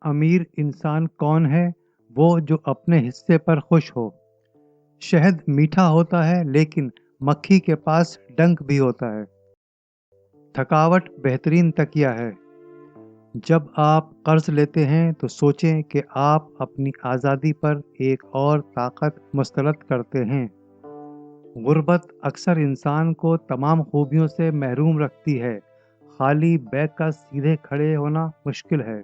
अमीर इंसान कौन है? वो जो अपने हिस्से पर खुश हो। शहद मीठा होता है लेकिन मक्खी के पास डंक भी होता है। थकावट बेहतरीन तकिया है। जब आप कर्ज लेते हैं तो सोचें कि आप अपनी आज़ादी पर एक और ताकत मुस्तरद करते हैं। गुर्बत अक्सर इंसान को तमाम खूबियों से महरूम रखती है। खाली बैग का सीधे खड़े होना मुश्किल है।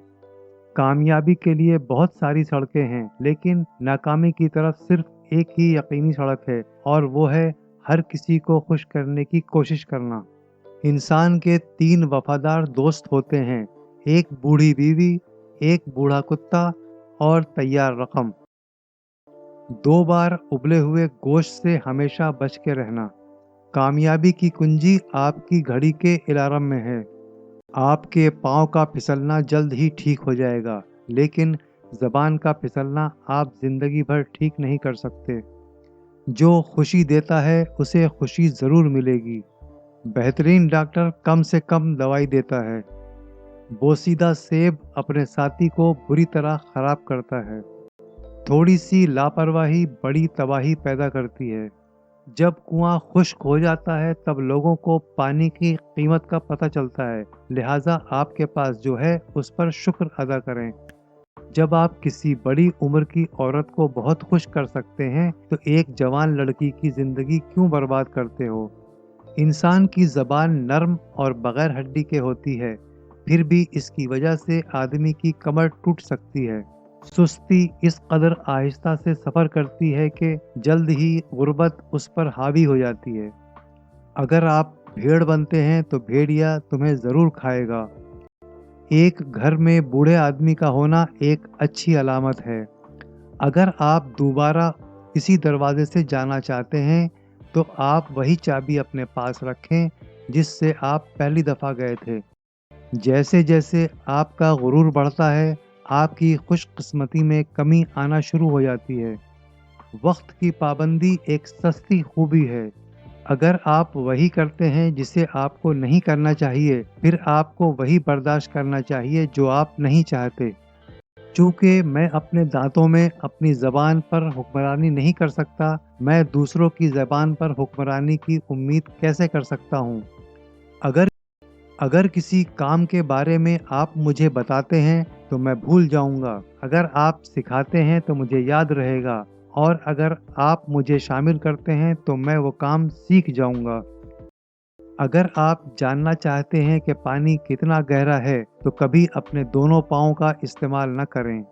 कामयाबी के लिए बहुत सारी सड़कें हैं, लेकिन नाकामी की तरफ सिर्फ एक ही यकीनी सड़क है, और वो है हर किसी को खुश करने की कोशिश करना। इंसान के 3 वफादार दोस्त होते हैं, एक बूढ़ी बीवी, एक बूढ़ा कुत्ता और तैयार रकम। 2 बार उबले हुए गोश्त से हमेशा बच के रहना। कामयाबी की कुंजी आपकी घड़ी के अलार्म में है। आपके पाँव का फिसलना जल्द ही ठीक हो जाएगा, लेकिन ज़बान का फिसलना आप जिंदगी भर ठीक नहीं कर सकते। जो खुशी देता है उसे खुशी ज़रूर मिलेगी। बेहतरीन डॉक्टर कम से कम दवाई देता है। बोसीदा सेब अपने साथी को बुरी तरह खराब करता है। थोड़ी सी लापरवाही बड़ी तबाही पैदा करती है। जब कुआं खुश्क हो जाता है तब लोगों को पानी की कीमत का पता चलता है, लिहाजा आपके पास जो है उस पर शुक्र अदा करें। जब आप किसी बड़ी उम्र की औरत को बहुत खुश कर सकते हैं तो एक जवान लड़की की जिंदगी क्यों बर्बाद करते हो? इंसान की ज़बान नर्म और बगैर हड्डी के होती है, फिर भी इसकी वजह से आदमी की कमर टूट सकती है। सुस्ती इस कदर आहिस्ता से सफ़र करती है कि जल्द ही गुर्बत उस पर हावी हो जाती है। अगर आप भेड़ बनते हैं तो भेड़िया तुम्हें ज़रूर खाएगा। एक घर में बूढ़े आदमी का होना एक अच्छी अलामत है। अगर आप दोबारा इसी दरवाजे से जाना चाहते हैं तो आप वही चाबी अपने पास रखें जिससे आप पहली दफ़ा गए थे। जैसे जैसे आपका गुरूर बढ़ता है, आपकी खुशकिस्मती में कमी आना शुरू हो जाती है। वक्त की पाबंदी एक सस्ती खूबी है। अगर आप वही करते हैं जिसे आपको नहीं करना चाहिए, फिर आपको वही बर्दाश्त करना चाहिए जो आप नहीं चाहते। चूँकि मैं अपने दांतों में अपनी ज़बान पर हुक्मरानी नहीं कर सकता, मैं दूसरों की ज़बान पर हुक्मरानी की उम्मीद कैसे कर सकता हूँ? अगर किसी काम के बारे में आप मुझे बताते हैं तो मैं भूल जाऊंगा। अगर आप सिखाते हैं तो मुझे याद रहेगा, और अगर आप मुझे शामिल करते हैं तो मैं वो काम सीख जाऊंगा। अगर आप जानना चाहते हैं कि पानी कितना गहरा है तो कभी अपने दोनों पाँवों का इस्तेमाल न करें।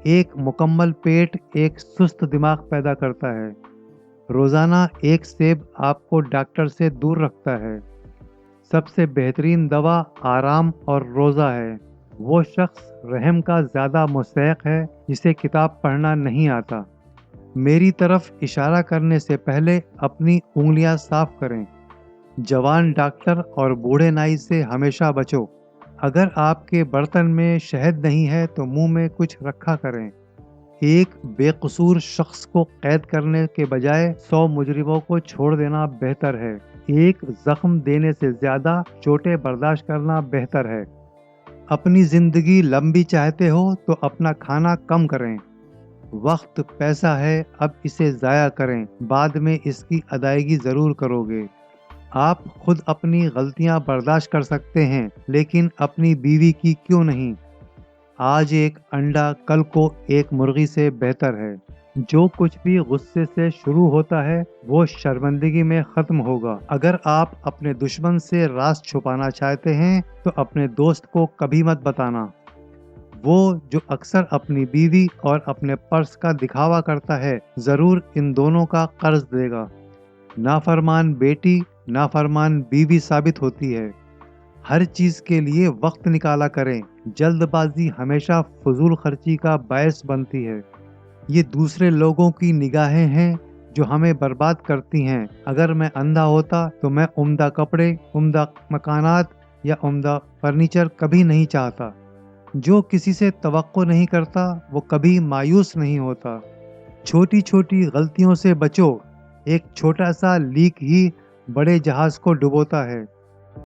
एक मुकम्मल पेट एक सुस्त दिमाग पैदा करता है। रोज़ाना एक सेब आपको डॉक्टर से दूर रखता है। सबसे बेहतरीन दवा आराम और रोज़ा है। वो शख्स रहम का ज़्यादा मुस्तहिक़ है जिसे किताब पढ़ना नहीं आता। मेरी तरफ इशारा करने से पहले अपनी उंगलियां साफ करें। जवान डॉक्टर और बूढ़े नाई से हमेशा बचो। अगर आपके बर्तन में शहद नहीं है तो मुंह में कुछ रखा करें। एक बेकसूर शख्स को कैद करने के बजाय 100 मुजरिमों को छोड़ देना बेहतर है। एक जख्म देने से ज्यादा चोटें बर्दाश्त करना बेहतर है। अपनी जिंदगी लंबी चाहते हो तो अपना खाना कम करें। वक्त पैसा है, अब इसे ज़ाया करें, बाद में इसकी अदायगी ज़रूर करोगे। आप खुद अपनी गलतियां बर्दाश्त कर सकते हैं, लेकिन अपनी बीवी की क्यों नहीं? आज एक अंडा कल को एक मुर्गी से बेहतर है। जो कुछ भी गुस्से से शुरू होता है वो शर्मिंदगी में ख़त्म होगा। अगर आप अपने दुश्मन से राज छुपाना चाहते हैं तो अपने दोस्त को कभी मत बताना। वो जो अक्सर अपनी बीवी और अपने पर्स का दिखावा करता है, ज़रूर इन दोनों का कर्ज देगा। नाफरमान बेटी नाफरमान बीवी साबित होती है। हर चीज़ के लिए वक्त निकाला करें। जल्दबाजी हमेशा फजूल खर्ची का बायस बनती है। ये दूसरे लोगों की निगाहें हैं जो हमें बर्बाद करती हैं। अगर मैं अंधा होता तो मैं उम्दा कपड़े, उम्दा मकानात या उम्दा फर्नीचर कभी नहीं चाहता। जो किसी से तवक्को नहीं करता वो कभी मायूस नहीं होता। छोटी छोटी गलतियों से बचो। एक छोटा सा लीक ही बड़े जहाज को डुबोता है।